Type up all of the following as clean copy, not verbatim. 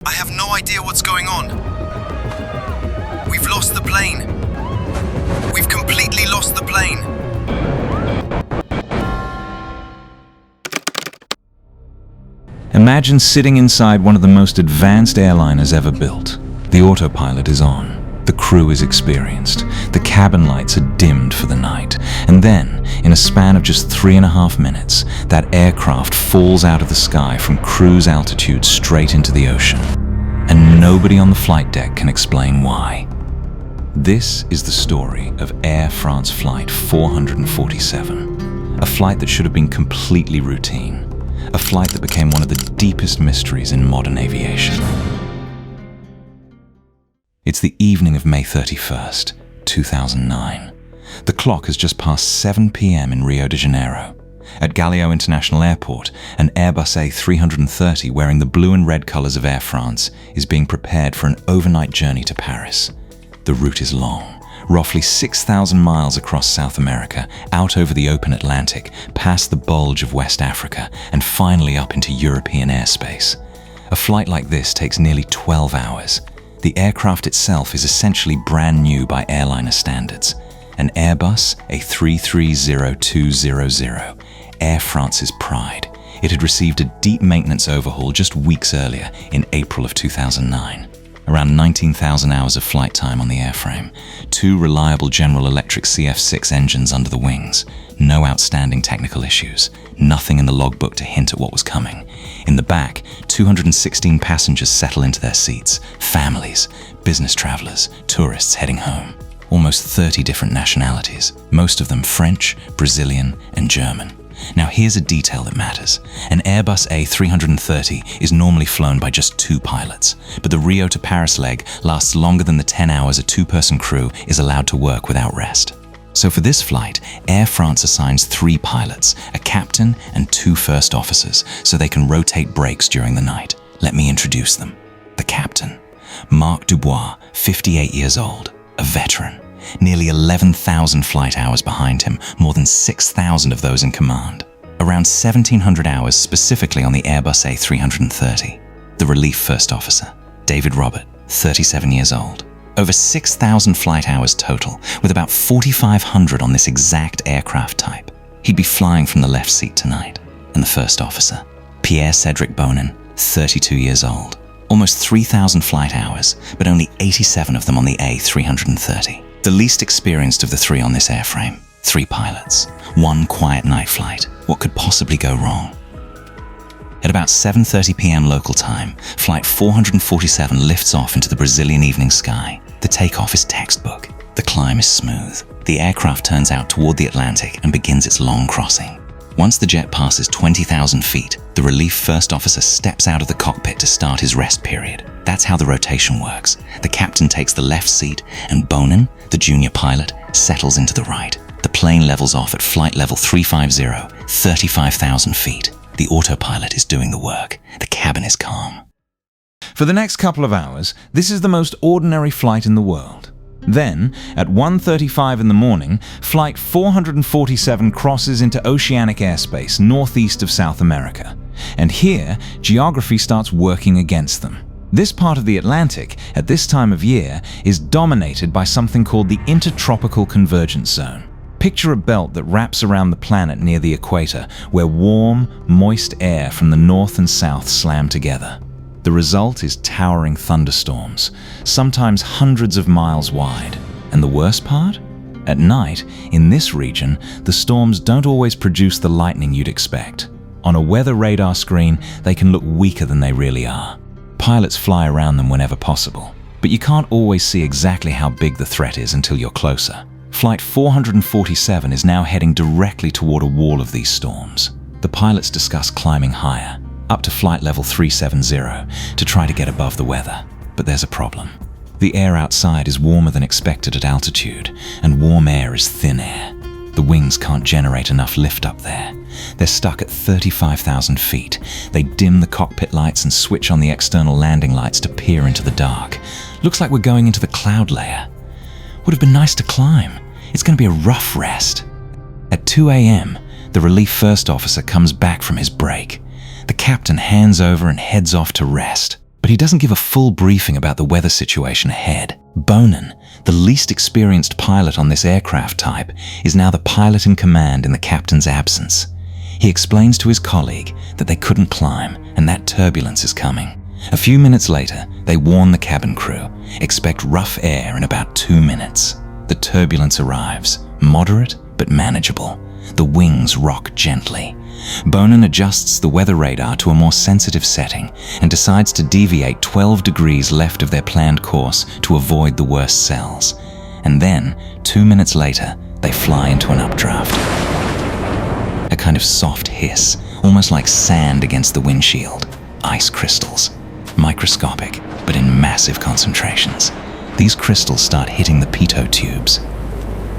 I have no idea what's going on. We've lost the plane. We've completely lost the plane. Imagine sitting inside one of the most advanced airliners ever built. The autopilot is on. The crew is experienced. The cabin lights are dimmed for the night. And then, in a span of just 3.5 minutes, that aircraft falls out of the sky from cruise altitude straight into the ocean. And nobody on the flight deck can explain why. This is the story of Air France Flight 447, a flight that should have been completely routine, a flight that became one of the deepest mysteries in modern aviation. It's the evening of May 31st, 2009. The clock has just passed 7 p.m. in Rio de Janeiro. At Galeão International Airport, an Airbus A330 wearing the blue and red colors of Air France is being prepared for an overnight journey to Paris. The route is long, roughly 6,000 miles across South America, out over the open Atlantic, past the bulge of West Africa, and finally up into European airspace. A flight like this takes nearly 12 hours. The aircraft itself is essentially brand new by airliner standards. An Airbus A330200, Air France's pride. It had received a deep maintenance overhaul just weeks earlier, in April of 2009. Around 19,000 hours of flight time on the airframe, 2 reliable General Electric CF6 engines under the wings, no outstanding technical issues, nothing in the logbook to hint at what was coming. In the back, 216 passengers settle into their seats, families, business travelers, tourists heading home. Almost 30 different nationalities, most of them French, Brazilian, and German. Now here's a detail that matters. An Airbus A330 is normally flown by just 2 pilots, but the Rio to Paris leg lasts longer than the 10 hours a 2-person crew is allowed to work without rest. So for this flight, Air France assigns 3 pilots, a captain and 2 first officers, so they can rotate breaks during the night. Let me introduce them. The captain, Marc Dubois, 58 years old, a veteran. Nearly 11,000 flight hours behind him, more than 6,000 of those in command. Around 1,700 hours specifically on the Airbus A330. The relief first officer, David Robert, 37 years old. Over 6,000 flight hours total, with about 4,500 on this exact aircraft type. He'd be flying from the left seat tonight. And the first officer, Pierre-Cédric Bonin, 32 years old. Almost 3,000 flight hours, but only 87 of them on the A330. The least experienced of the 3 on this airframe. 3 pilots. 1 quiet night flight. What could possibly go wrong? At about 7:30 p.m. local time, Flight 447 lifts off into the Brazilian evening sky. The takeoff is textbook. The climb is smooth. The aircraft turns out toward the Atlantic and begins its long crossing. Once the jet passes 20,000 feet, the relief first officer steps out of the cockpit to start his rest period. That's how the rotation works. The captain takes the left seat, and Bonin, the junior pilot, settles into the right. The plane levels off at flight level 350, 35,000 feet. The autopilot is doing the work. The cabin is calm. For the next couple of hours, this is the most ordinary flight in the world. Then, at 1:35 in the morning, Flight 447 crosses into oceanic airspace northeast of South America. And here, geography starts working against them. This part of the Atlantic, at this time of year, is dominated by something called the Intertropical Convergence Zone. Picture a belt that wraps around the planet near the equator, where warm, moist air from the north and south slam together. The result is towering thunderstorms, sometimes hundreds of miles wide. And the worst part? At night, in this region, the storms don't always produce the lightning you'd expect. On a weather radar screen, they can look weaker than they really are. Pilots fly around them whenever possible, but you can't always see exactly how big the threat is until you're closer. Flight 447 is now heading directly toward a wall of these storms. The pilots discuss climbing higher, up to flight level 370, to try to get above the weather. But there's a problem. The air outside is warmer than expected at altitude, and warm air is thin air. The wings can't generate enough lift up there. They're stuck at 35,000 feet. They dim the cockpit lights and switch on the external landing lights to peer into the dark. Looks like we're going into the cloud layer. Would have been nice to climb. It's going to be a rough rest. At 2 a.m., the relief first officer comes back from his break. The captain hands over and heads off to rest. But he doesn't give a full briefing about the weather situation ahead. Bonin, the least experienced pilot on this aircraft type, is now the pilot in command in the captain's absence. He explains to his colleague that they couldn't climb and that turbulence is coming. A few minutes later, they warn the cabin crew, expect rough air in about 2 minutes. The turbulence arrives, moderate but manageable. The wings rock gently. Bonin adjusts the weather radar to a more sensitive setting and decides to deviate 12 degrees left of their planned course to avoid the worst cells. And then, 2 minutes later, they fly into an updraft. A kind of soft hiss, almost like sand against the windshield. Ice crystals. Microscopic, but in massive concentrations. These crystals start hitting the pitot tubes.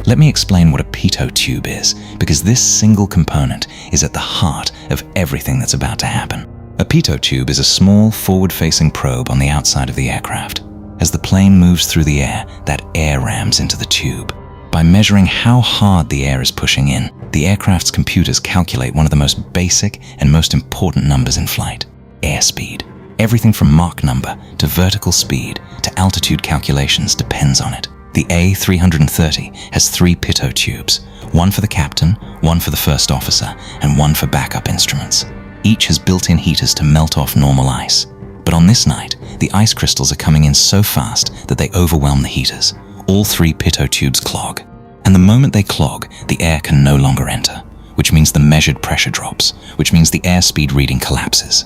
Let me explain what a pitot tube is, because this single component is at the heart of everything that's about to happen. A pitot tube is a small, forward-facing probe on the outside of the aircraft. As the plane moves through the air, that air rams into the tube. By measuring how hard the air is pushing in, the aircraft's computers calculate one of the most basic and most important numbers in flight: airspeed. Everything from Mach number to vertical speed to altitude calculations depends on it. The A330 has 3 pitot tubes, one for the captain, one for the first officer, and one for backup instruments. Each has built-in heaters to melt off normal ice. But on this night, the ice crystals are coming in so fast that they overwhelm the heaters. All 3 pitot tubes clog. And the moment they clog, the air can no longer enter, which means the measured pressure drops, which means the airspeed reading collapses.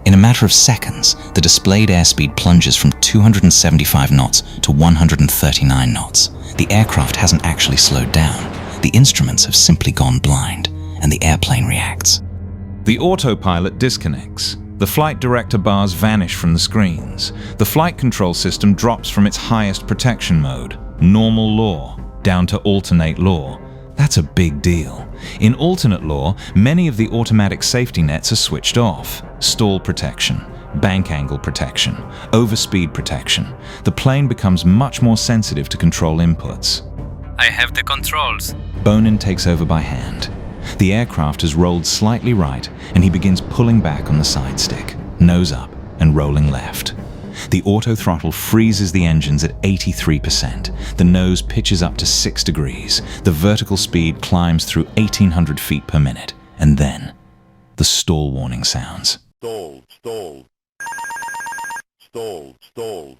In a matter of seconds, the displayed airspeed plunges from 275 knots to 139 knots. The aircraft hasn't actually slowed down. The instruments have simply gone blind, and the airplane reacts. The autopilot disconnects. The flight director bars vanish from the screens. The flight control system drops from its highest protection mode, normal law, down to alternate law. That's a big deal. In alternate law, many of the automatic safety nets are switched off. Stall protection, bank angle protection, overspeed protection. The plane becomes much more sensitive to control inputs. I have the controls. Bonin takes over by hand. The aircraft has rolled slightly right, and he begins pulling back on the side stick, nose up and rolling left. The auto throttle freezes the engines at 83%. The nose pitches up to 6 degrees. The vertical speed climbs through 1,800 feet per minute. And then, the stall warning sounds. Stall, stall. Stall, stall.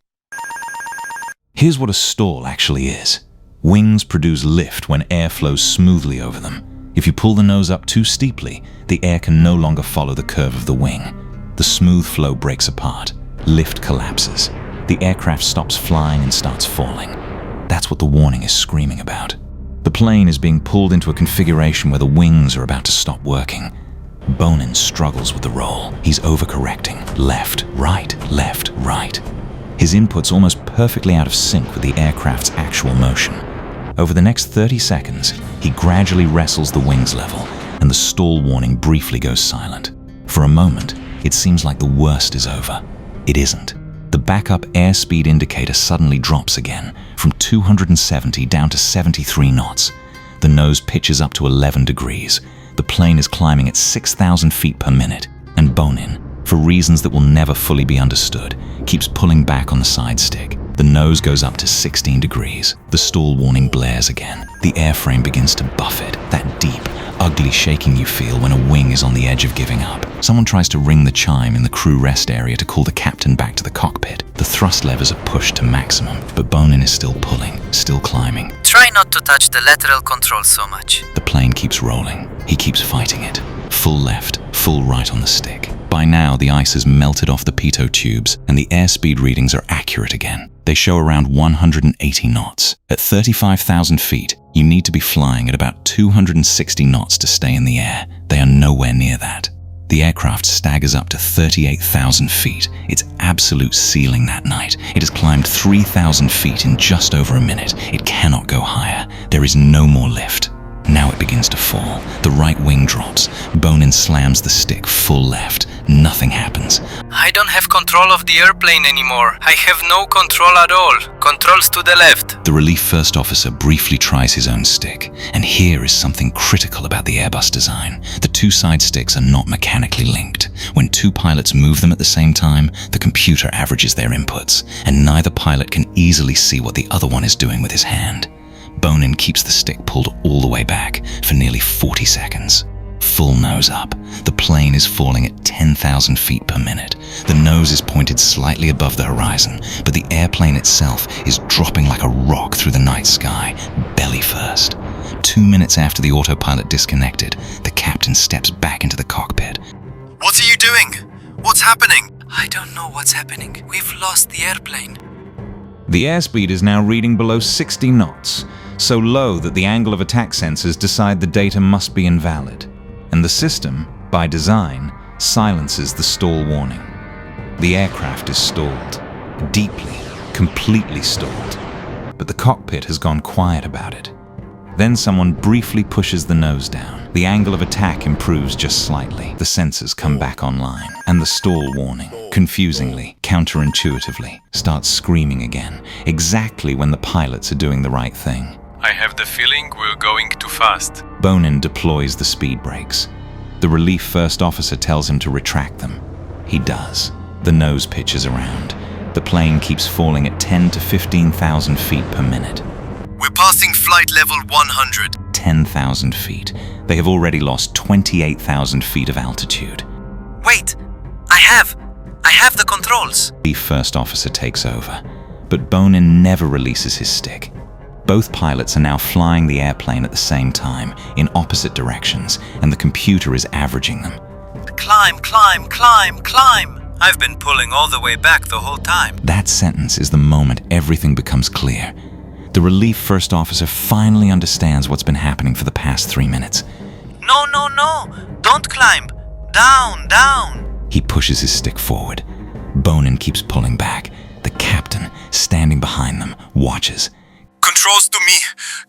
Here's what a stall actually is. Wings produce lift when air flows smoothly over them. If you pull the nose up too steeply, the air can no longer follow the curve of the wing. The smooth flow breaks apart. Lift collapses. The aircraft stops flying and starts falling. That's what the warning is screaming about. The plane is being pulled into a configuration where the wings are about to stop working. Bonin struggles with the roll. He's overcorrecting. Left, right, left, right. His input's almost perfectly out of sync with the aircraft's actual motion. Over the next 30 seconds, he gradually wrestles the wings level, and the stall warning briefly goes silent. For a moment, it seems like the worst is over. It isn't. The backup airspeed indicator suddenly drops again, from 270 down to 73 knots. The nose pitches up to 11 degrees. The plane is climbing at 6,000 feet per minute, and Bonin, for reasons that will never fully be understood, keeps pulling back on the side stick. The nose goes up to 16 degrees. The stall warning blares again. The airframe begins to buffet, that deep, ugly shaking you feel when a wing is on the edge of giving up. Someone tries to ring the chime in the crew rest area to call the captain back to the cockpit. The thrust levers are pushed to maximum, but Bonin is still pulling, still climbing. Try not to touch the lateral control so much. The plane keeps rolling. He keeps fighting it. Full left, full right on the stick. By now, the ice has melted off the pitot tubes, and the airspeed readings are accurate again. They show around 180 knots. At 35,000 feet, you need to be flying at about 260 knots to stay in the air. They are nowhere near that. The aircraft staggers up to 38,000 feet. Its absolute ceiling that night. It has climbed 3,000 feet in just over a minute. It cannot go higher. There is no more lift. Now it begins to fall. The right wing drops. Bonin slams the stick full left. Nothing happens. I don't have control of the airplane anymore. I have no control at all. Controls to the left. The relief first officer briefly tries his own stick, and here is something critical about the Airbus design. The two side sticks are not mechanically linked. When two pilots move them at the same time, the computer averages their inputs, and neither pilot can easily see what the other one is doing with his hand. Bonin keeps the stick pulled all the way back for nearly 40 seconds. Full nose up. The plane is falling at 10,000 feet per minute. The nose is pointed slightly above the horizon, but the airplane itself is dropping like a rock through the night sky, belly first. 2 minutes after the autopilot disconnected, the captain steps back into the cockpit. What are you doing? What's happening? I don't know what's happening. We've lost the airplane. The airspeed is now reading below 60 knots, so low that the angle of attack sensors decide the data must be invalid. And the system, by design, silences the stall warning. The aircraft is stalled. Deeply, completely stalled. But the cockpit has gone quiet about it. Then someone briefly pushes the nose down. The angle of attack improves just slightly. The sensors come back online, and the stall warning, confusingly, counterintuitively, starts screaming again, exactly when the pilots are doing the right thing. I have the feeling we're going too fast. Bonin deploys the speed brakes. The relief first officer tells him to retract them. He does. The nose pitches around. The plane keeps falling at 10 to 15,000 feet per minute. We're passing flight level 100. 10,000 feet. They have already lost 28,000 feet of altitude. Wait! I have the controls. The first officer takes over, but Bonin never releases his stick. Both pilots are now flying the airplane at the same time, in opposite directions, and the computer is averaging them. Climb, climb, climb, climb. I've been pulling all the way back the whole time. That sentence is the moment everything becomes clear. The relief first officer finally understands what's been happening for the past 3 minutes. No, no, no. Don't climb. Down, down. He pushes his stick forward. Bonin keeps pulling back. The captain, standing behind them, watches. Controls to me.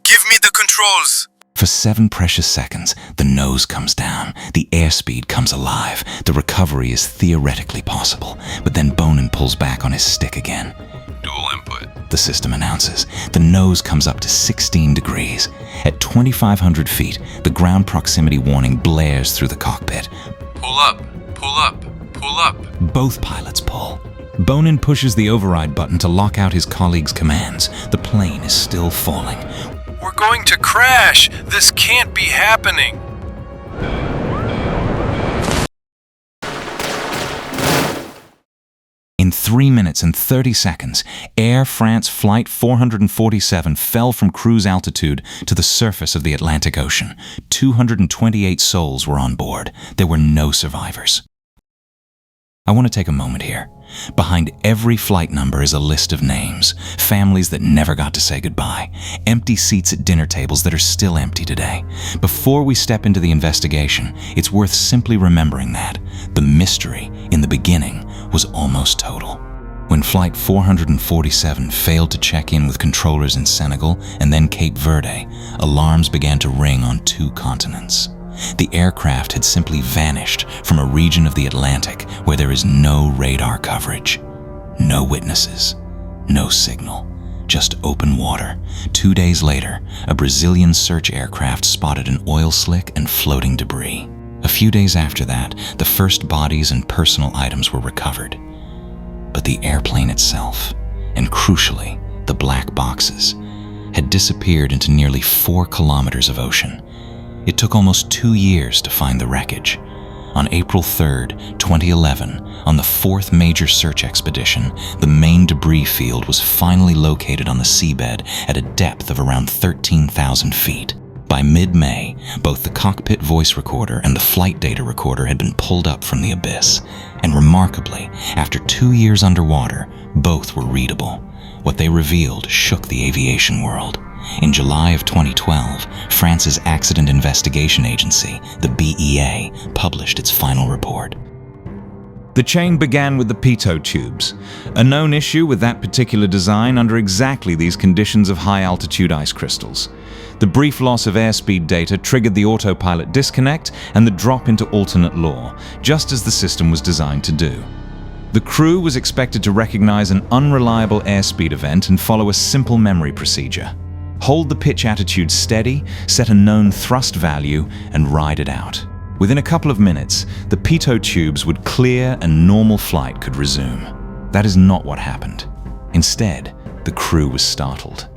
Give me the controls. For 7 precious seconds, the nose comes down, the airspeed comes alive, the recovery is theoretically possible, but then Bonin pulls back on his stick again. Dual input. The system announces. The nose comes up to 16 degrees. At 2,500 feet, the ground proximity warning blares through the cockpit. Pull up, pull up, pull up. Both pilots pull. Bonin pushes the override button to lock out his colleague's commands. The plane is still falling. We're going to crash. This can't be happening. In 3 minutes and 30 seconds, Air France Flight 447 fell from cruise altitude to the surface of the Atlantic Ocean. 228 souls were on board. There were no survivors. I want to take a moment here. Behind every flight number is a list of names, families that never got to say goodbye, empty seats at dinner tables that are still empty today. Before we step into the investigation, it's worth simply remembering that the mystery in the beginning was almost total. When Flight 447 failed to check in with controllers in Senegal and then Cape Verde, alarms began to ring on 2 continents. The aircraft had simply vanished from a region of the Atlantic where there is no radar coverage. No witnesses, no signal, just open water. 2 days later, a Brazilian search aircraft spotted an oil slick and floating debris. A few days after that, the first bodies and personal items were recovered. But the airplane itself, and crucially, the black boxes, had disappeared into nearly 4 kilometers of ocean. It took almost 2 years to find the wreckage. On April 3rd, 2011, on the 4th major search expedition, the main debris field was finally located on the seabed at a depth of around 13,000 feet. By mid-May, both the cockpit voice recorder and the flight data recorder had been pulled up from the abyss. And remarkably, after 2 years underwater, both were readable. What they revealed shook the aviation world. In July of 2012, France's accident investigation agency, the BEA, published its final report. The chain began with the pitot tubes, a known issue with that particular design under exactly these conditions of high-altitude ice crystals. The brief loss of airspeed data triggered the autopilot disconnect and the drop into alternate law, just as the system was designed to do. The crew was expected to recognize an unreliable airspeed event and follow a simple memory procedure. Hold the pitch attitude steady, set a known thrust value, and ride it out. Within a couple of minutes, the pitot tubes would clear and normal flight could resume. That is not what happened. Instead, the crew was startled.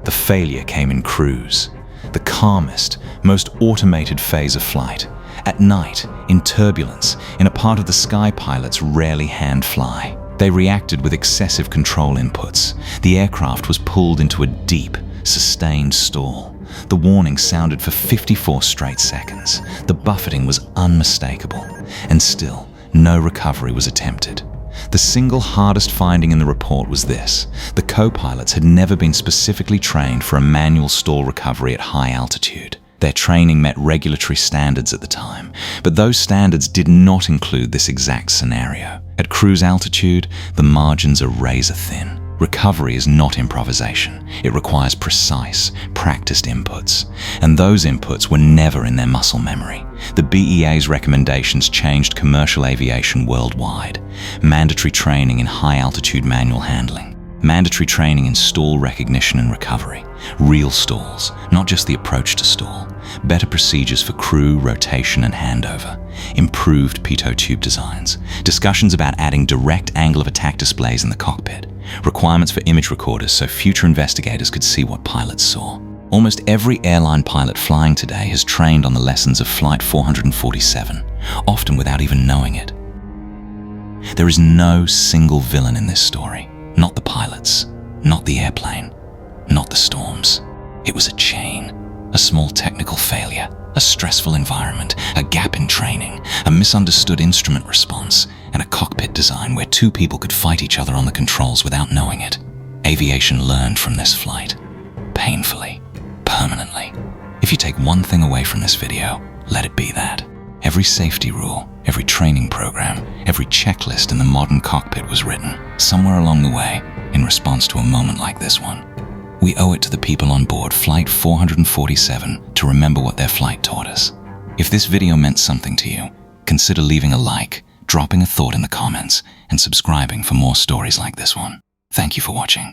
The failure came in cruise, the calmest, most automated phase of flight. At night, in turbulence, in a part of the sky pilots rarely hand fly. They reacted with excessive control inputs. The aircraft was pulled into a deep, sustained stall. The warning sounded for 54 straight seconds. The buffeting was unmistakable, and still, no recovery was attempted. The single hardest finding in the report was this: the co-pilots had never been specifically trained for a manual stall recovery at high altitude. Their training met regulatory standards at the time, but those standards did not include this exact scenario. At cruise altitude, the margins are razor thin. Recovery is not improvisation. It requires precise, practiced inputs. And those inputs were never in their muscle memory. The BEA's recommendations changed commercial aviation worldwide. Mandatory training in high-altitude manual handling. Mandatory training in stall recognition and recovery. Real stalls, not just the approach to stall. Better procedures for crew, rotation, and handover. Improved pitot tube designs. Discussions about adding direct angle of attack displays in the cockpit. Requirements for image recorders so future investigators could see what pilots saw. Almost every airline pilot flying today has trained on the lessons of Flight 447, often without even knowing it. There is no single villain in this story. Not the pilots, not the airplane, not the storms. It was a chain, a small technical failure, a stressful environment, a gap in training, a misunderstood instrument response, and a cockpit design where two people could fight each other on the controls without knowing it. Aviation learned from this flight. Painfully. Permanently. If you take one thing away from this video, let it be that. Every safety rule, every training program, every checklist in the modern cockpit was written, somewhere along the way, in response to a moment like this one. We owe it to the people on board Flight 447 to remember what their flight taught us. If this video meant something to you, consider leaving a like, dropping a thought in the comments, and subscribing for more stories like this one. Thank you for watching.